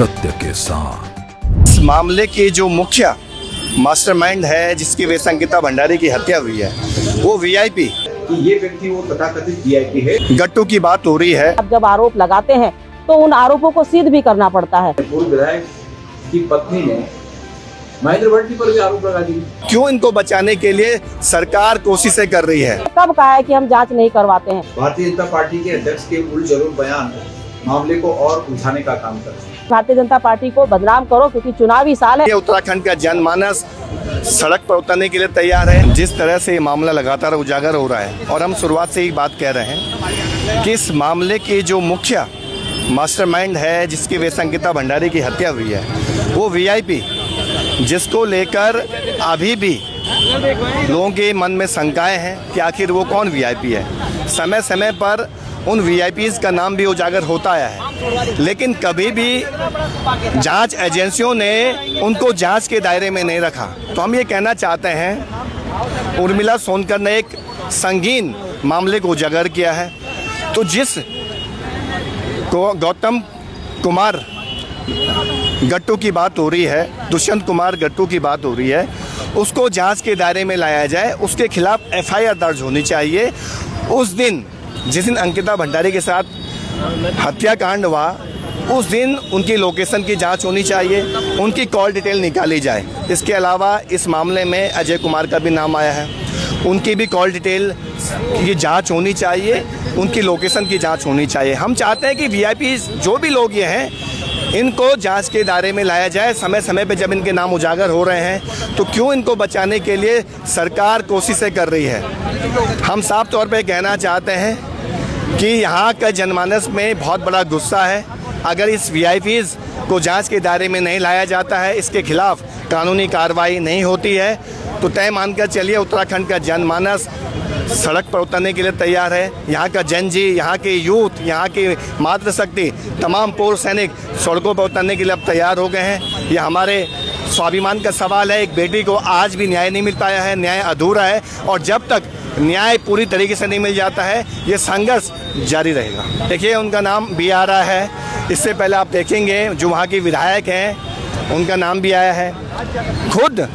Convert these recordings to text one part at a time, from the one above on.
सत्य के साथ। इस मामले के जो मुख्य मास्टरमाइंड है, जिसकी वजह से अंकिता भंडारी की हत्या हुई है, वो वीआईपी, ये व्यक्ति वो तथाकथित वीआईपी है। गट्टू की बात हो रही है। अब जब आरोप लगाते हैं तो उन आरोपों को सिद्ध भी करना पड़ता है। पूर्व विधायक की पत्नी ने महेंद्र भट्टी पर भी आरोप लगा दिए। क्यों इनको बचाने के लिए सरकार कोशिशें कर रही है? कब कहा है कि हम जांच नहीं करवाते हैं? भारतीय जनता पार्टी के अध्यक्ष के उलझुल बयान मामले को और उलझाने का काम कर रहे हैं। भारतीय जनता पार्टी को बदनाम करो क्योंकि चुनावी साल है। ये उत्तराखंड का जनमानस सड़क पर उतरने के लिए तैयार है। जिस तरह से ये मामला लगातार उजागर हो रहा है, और हम शुरुआत से ही बात कह रहे हैं कि इस मामले के जो मुख्य मास्टरमाइंड है, जिसकी वजह से अंकिता भंडारी की हत्या हुई है, वो वीआईपी, जिसको लेकर अभी भी लोगों के मन में शंकाएं हैं कि आखिर वो कौन वीआईपी है। समय समय पर उन वीआईपीज़ का नाम भी उजागर होता आया है, लेकिन कभी भी जांच एजेंसियों ने उनको जांच के दायरे में नहीं रखा। तो हम ये कहना चाहते हैं, उर्मिला सोनकर ने एक संगीन मामले को उजागर किया है, तो जिस गौतम कुमार गट्टू की बात हो रही है, दुष्यंत कुमार गट्टू की बात हो रही है, उसको जांच के दायरे में लाया जाए, उसके खिलाफ एफआईआर दर्ज होनी चाहिए। उस दिन जिस दिन अंकिता भंडारी के साथ हत्याकांड हुआ, उस दिन उनकी लोकेशन की जांच होनी चाहिए, उनकी कॉल डिटेल निकाली जाए। इसके अलावा इस मामले में अजय कुमार का भी नाम आया है, उनकी भी कॉल डिटेल की जांच होनी चाहिए, उनकी लोकेशन की जांच होनी चाहिए। हम चाहते हैं कि वीआईपी जो भी लोग ये हैं, इनको जांच के दायरे में लाया जाए। समय समय पे जब इनके नाम उजागर हो रहे हैं, तो क्यों इनको बचाने के लिए सरकार कोशिशें कर रही है? हम साफ तौर पे कहना चाहते हैं कि यहाँ का जनमानस में बहुत बड़ा गुस्सा है। अगर इस वीआईपीज़ को जांच के दायरे में नहीं लाया जाता है, इसके खिलाफ कानूनी कार्रवाई नहीं होती है, तो तय मानकर चलिए उत्तराखंड का जनमानस सड़क पर उतरने के लिए तैयार है। यहाँ का जनजी, यहाँ के यूथ, यहाँ की मातृशक्ति, तमाम पूर्व सैनिक सड़कों पर उतरने के लिए अब तैयार हो गए हैं। ये हमारे स्वाभिमान का सवाल है। एक बेटी को आज भी न्याय नहीं मिल पाया है, न्याय अधूरा है, और जब तक न्याय पूरी तरीके से नहीं मिल जाता है, ये संघर्ष जारी रहेगा। देखिए, उनका नाम भी आ रहा है। इससे पहले आप देखेंगे जो वहाँ के विधायक हैं, उनका नाम भी आया है। खुद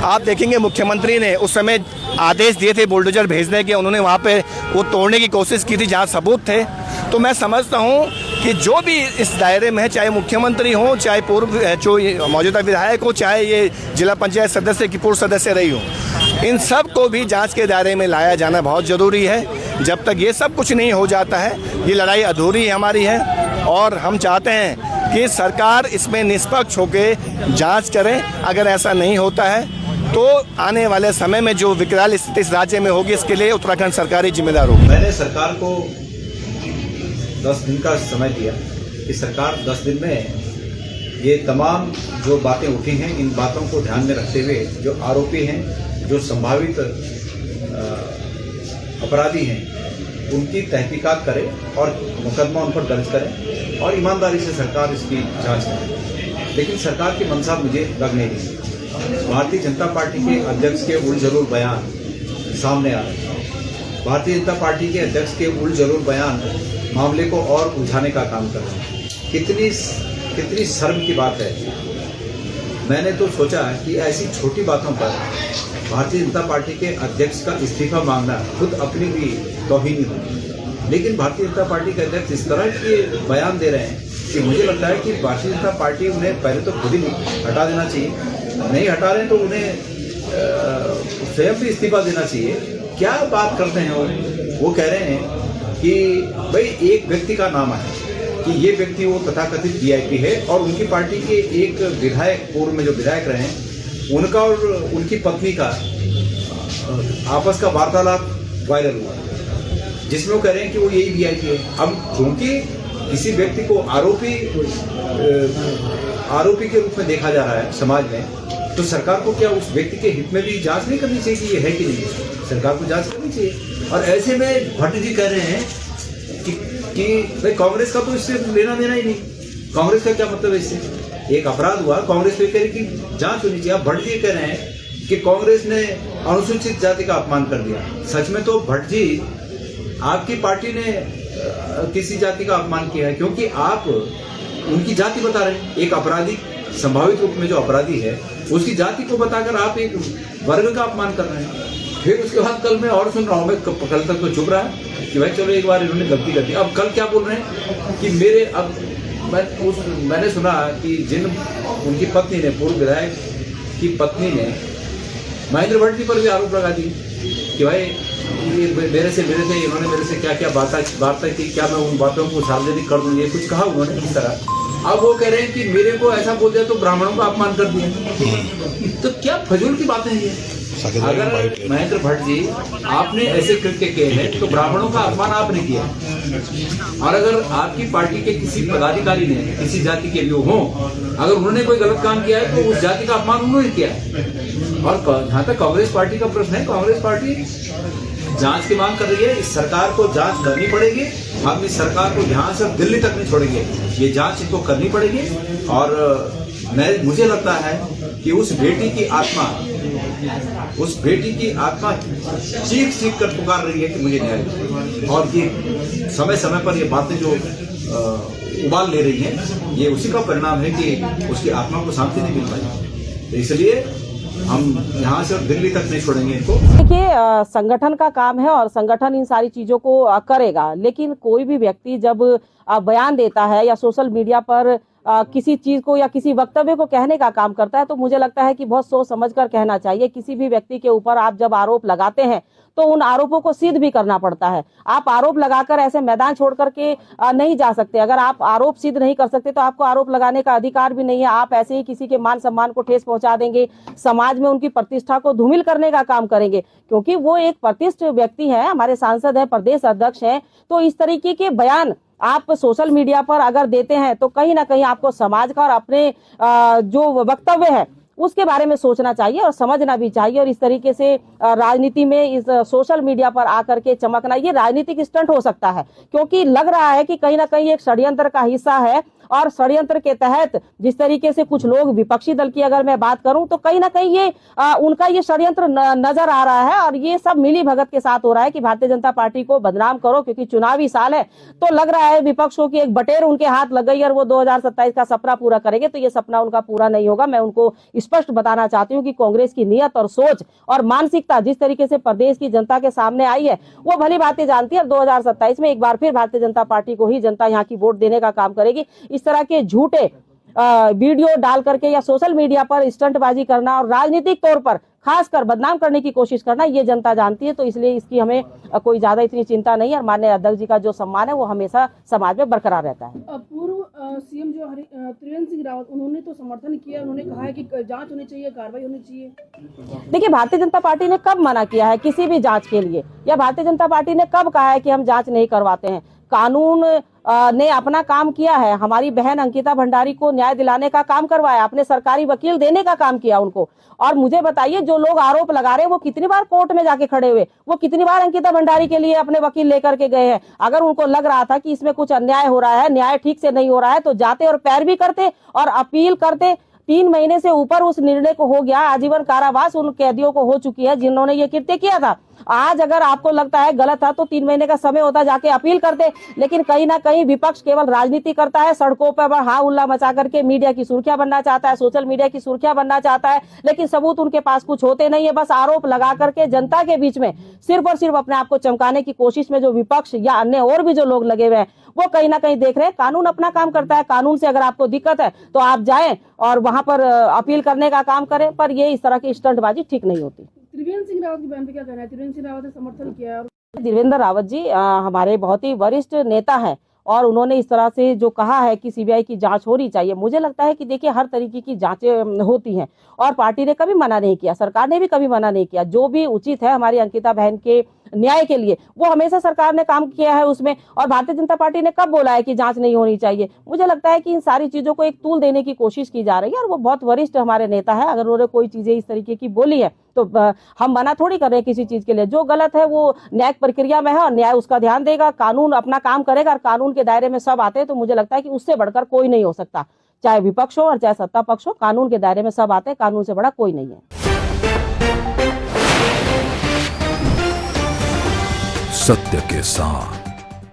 आप देखेंगे मुख्यमंत्री ने उस समय आदेश दिए थे बुलडोजर भेजने के, उन्होंने वहाँ पे वो तोड़ने की कोशिश की थी जहाँ सबूत थे। तो मैं समझता हूँ कि जो भी इस दायरे में है, चाहे मुख्यमंत्री हो, चाहे पूर्व जो मौजूदा विधायक हो, चाहे ये जिला पंचायत सदस्य की पूर्व सदस्य रही हो, इन सब को भी जांच के दायरे में लाया जाना बहुत ज़रूरी है। जब तक ये सब कुछ नहीं हो जाता है, ये लड़ाई अधूरी हमारी है, और हम चाहते हैं कि सरकार इसमें निष्पक्ष होकर जांच करे। अगर ऐसा नहीं होता है तो आने वाले समय में जो विकराल स्थिति इस राज्य में होगी, इसके लिए उत्तराखंड सरकार ही जिम्मेदार होगी। मैंने सरकार को 10 दिन का समय दिया कि सरकार 10 दिन में ये तमाम जो बातें उठी हैं, इन बातों को ध्यान में रखते हुए जो आरोपी हैं, जो संभावित अपराधी हैं, उनकी तहकीकात करे और मुकदमा उन पर दर्ज करें, और ईमानदारी से सरकार इसकी जांच करे। लेकिन सरकार की मंशा मुझे लग नहीं रही। भारतीय जनता पार्टी के अध्यक्ष के उलझुल बयान सामने आ रहे हैं। भारतीय जनता पार्टी के अध्यक्ष के उलझुल बयान मामले को और उलझाने का काम कर रहे हैं। कितनी शर्म की बात है। मैंने तो सोचा कि ऐसी छोटी बातों पर भारतीय जनता पार्टी के अध्यक्ष का इस्तीफा मांगना खुद अपनी भी तौहीन होगी, लेकिन भारतीय जनता पार्टी के अध्यक्ष इस तरह के बयान दे रहे हैं कि मुझे लगता है कि भारतीय जनता पार्टी उन्हें पहले तो खुद ही हटा देना चाहिए। नहीं हटा रहे तो उन्हें स्वयं भी इस्तीफा देना चाहिए। क्या बात करते हैं वो कह रहे हैं कि भाई एक व्यक्ति का नाम है कि ये व्यक्ति वो तथाकथित वीआईपी है, और उनकी पार्टी के एक विधायक, पूर्व में जो विधायक रहे हैं, उनका और उनकी पत्नी का आपस का वार्तालाप वायरल हुआ, जिसमें वो कह रहे हैं कि वो यही वीआईपी है। अब क्योंकि किसी व्यक्ति को आरोपी के रूप में देखा जा रहा है समाज में, तो सरकार को क्या उस व्यक्ति के हित में भी जांच नहीं करनी चाहिए कि ये है कि नहीं? सरकार को जांच करनी चाहिए। और ऐसे में भट्ट जी कह रहे हैं कि भाई कांग्रेस का तो इससे लेना देना ही नहीं, कांग्रेस का क्या मतलब है इससे? एक अपराध हुआ, कांग्रेस पे कह रही कि जांच होनी चाहिए। भट्ट जी कह रहे हैं कि कांग्रेस ने अनुसूचित जाति का अपमान कर दिया। सच में तो भट्ट जी, आपकी पार्टी ने किसी जाति का अपमान किया है, क्योंकि आप उनकी जाति बता रहे हैं। एक अपराधी, संभावित रूप में जो अपराधी है, उसकी जाति को बताकर आप एक वर्ग का अपमान कर रहे हैं। फिर उसके बाद कल मैं और सुन रहा हूँ, मैं कल तक तो चुप रहा कि भाई चलो एक बार इन्होंने गलती कर दी। अब कल क्या बोल रहे हैं कि मेरे, अब मैंने सुना कि जिन उनकी पत्नी ने, पूर्व विधायक की पत्नी ने महेंद्र भट्ट जी पर भी आरोप लगा दी कि भाई ये मेरे से इन्होंने मेरे से क्या क्या बातें की, क्या मैं उन बातों को सार्वजनिक कर दूँ, ये कुछ कहा उन्होंने इस तरह। अब वो कह रहे हैं कि मेरे को ऐसा बोल दिया तो ब्राह्मणों का अपमान कर दिया। तो क्या फजूल की बातें हैं ये? अगर महेंद्र भट्ट जी आपने ऐसे कृत्य किए हैं तो ब्राह्मणों का अपमान आपने किया, और अगर आपकी पार्टी के किसी पदाधिकारी ने किसी जाति के लोग हों, अगर उन्होंने कोई गलत काम किया है तो उस जाति का अपमान उन्होंने किया है। और जहाँ तक कांग्रेस पार्टी का प्रश्न है, कांग्रेस पार्टी जांच की मांग कर रही है। इस सरकार को जांच करनी पड़ेगी। हम इस सरकार को यहाँ से दिल्ली तक नहीं छोड़ेंगे, ये जांच इनको करनी पड़ेगी। और मुझे लगता है कि उस बेटी की आत्मा चीख कर पुकार रही है कि मुझे न्याय दो। और ये समय समय पर ये बातें जो उबाल ले रही हैं, ये उसी का परिणाम है कि उसकी आत्मा को शांति नहीं मिल पाई। तो इसलिए हम यहाँ से दिल्ली तक नहीं छोड़ेंगे इनको। देखिए, संगठन का काम है और संगठन इन सारी चीजों को करेगा, लेकिन कोई भी व्यक्ति जब बयान देता है या सोशल मीडिया पर किसी चीज को या किसी वक्तव्य को कहने का काम करता है, तो मुझे लगता है कि बहुत सोच समझकर कहना चाहिए। किसी भी व्यक्ति के ऊपर आप जब आरोप लगाते हैं तो उन आरोपों को सिद्ध भी करना पड़ता है। आप आरोप लगाकर ऐसे मैदान छोड़ करके नहीं जा सकते। अगर आप आरोप सिद्ध नहीं कर सकते तो आपको आरोप लगाने का अधिकार भी नहीं है। आप ऐसे ही किसी के मान सम्मान को ठेस पहुंचा देंगे, समाज में उनकी प्रतिष्ठा को धूमिल करने का काम करेंगे, क्योंकि वो एक प्रतिष्ठित व्यक्ति है, हमारे सांसद है, प्रदेश अध्यक्ष है। तो इस तरीके के बयान आप सोशल मीडिया पर अगर देते हैं तो कहीं ना कहीं आपको समाज का और अपने जो वक्तव्य है उसके बारे में सोचना चाहिए और समझना भी चाहिए। और इस तरीके से राजनीति में इस सोशल मीडिया पर आकर के चमकना, ये राजनीतिक स्टंट हो सकता है, क्योंकि लग रहा है कि कहीं ना कहीं एक षड्यंत्र का हिस्सा है। और षड्यंत्र के तहत जिस तरीके से कुछ लोग, विपक्षी दल की अगर मैं बात करूं तो कहीं ना कहीं ये उनका ये षड्यंत्र नजर आ रहा है। और ये सब मिली भगत के साथ हो रहा है कि भारतीय जनता पार्टी को बदनाम करो, क्योंकि चुनावी साल है। तो लग रहा है विपक्षों की एक बटेर उनके हाथ लग गई और वो 2027 का सपना पूरा करेंगे। तो ये सपना उनका पूरा नहीं होगा। मैं उनको स्पष्ट बताना चाहती हूँ कि कांग्रेस की नीयत और सोच और मानसिकता जिस तरीके से प्रदेश की जनता के सामने आई है, वो भली बातें जानती है। 2027 में एक बार फिर भारतीय जनता पार्टी को ही जनता यहाँ की वोट देने का काम करेगी। इस तरह के झूठे वीडियो डाल करके या सोशल मीडिया पर स्टंटबाजी करना और राजनीतिक तौर पर खासकर बदनाम करने की कोशिश करना, ये जनता जानती है। तो इसलिए इसकी हमें कोई ज्यादा इतनी चिंता नहीं है। और माननीय अध्यक्ष जी का जो सम्मान है वो हमेशा समाज में बरकरार रहता है। पूर्व सीएम जो त्रिवेंद्र सिंह रावत, उन्होंने तो समर्थन किया, उन्होंने कहा है कि जांच होनी चाहिए, कार्रवाई होनी चाहिए। देखिए, भारतीय जनता पार्टी ने कब मना किया है किसी भी जांच के लिए, या भारतीय जनता पार्टी ने कब कहा है कि हम जांच नहीं करवाते हैं? कानून ने अपना काम किया है। हमारी बहन अंकिता भंडारी को न्याय दिलाने का काम करवाया, अपने सरकारी वकील देने का काम किया उनको। और मुझे बताइए, जो लोग आरोप लगा रहे हैं वो कितनी बार कोर्ट में जाके खड़े हुए, वो कितनी बार अंकिता भंडारी के लिए अपने वकील लेकर के गए हैं। अगर उनको लग रहा था कि इसमें कुछ अन्याय हो रहा है, न्याय ठीक से नहीं हो रहा है, तो जाते और पैरवी करते और अपील करते। 3 महीने से ऊपर उस निर्णय को हो गया, आजीवन कारावास उन कैदियों को हो चुकी है जिन्होंने ये कृत्य किया था। आज अगर आपको लगता है गलत था तो 3 महीने का समय होता, जाके अपील करते। लेकिन कहीं ना कहीं विपक्ष केवल राजनीति करता है, सड़कों पर हा उल्ला मचा करके मीडिया की सुर्खियां बनना चाहता है, सोशल मीडिया की सुर्खियां बनना चाहता है, लेकिन सबूत उनके पास कुछ होते नहीं है। बस आरोप लगा करके जनता के बीच में सिर्फ और सिर्फ अपने आप को चमकाने की कोशिश में जो विपक्ष या अन्य और भी जो लोग लगे हुए हैं, वो कहीं ना कहीं देख रहे हैं कानून अपना काम करता है। कानून से अगर आपको दिक्कत है तो आप जाएं और वहां पर अपील करने का काम करें, पर ये इस तरह की स्टंटबाजी ठीक नहीं होती। त्रिवेंद्र सिंह रावत के बयान पे क्या कहना है? त्रिवेंद्र सिंह रावत ने समर्थन किया है। त्रिवेंद्र रावत जी हमारे बहुत ही वरिष्ठ नेता हैं और उन्होंने इस तरह से जो कहा है कि सीबीआई की जांच होनी चाहिए, मुझे लगता है कि देखिए हर तरीके की जांचें होती हैं और पार्टी ने कभी मना नहीं किया, सरकार ने भी कभी मना नहीं किया। जो भी उचित है हमारी अंकिता बहन के न्याय के लिए, वो हमेशा सरकार ने काम किया है उसमें। और भारतीय जनता पार्टी ने कब बोला है कि जांच नहीं होनी चाहिए? मुझे लगता है कि इन सारी चीजों को एक तूल देने की कोशिश की जा रही है और वो बहुत वरिष्ठ हमारे नेता है। अगर उन्होंने कोई चीजें इस तरीके की बोली है तो हम मना थोड़ी कर रहे हैं किसी चीज के लिए। जो गलत है वो न्यायिक प्रक्रिया में है और न्याय उसका ध्यान देगा, कानून अपना काम करेगा और कानून के दायरे में सब आते हैं। तो मुझे लगता है कि उससे बढ़कर कोई नहीं हो सकता, चाहे विपक्ष हो और चाहे सत्ता पक्ष हो, कानून के दायरे में सब आते हैं, कानून से बड़ा कोई नहीं है। सत्य के साथ।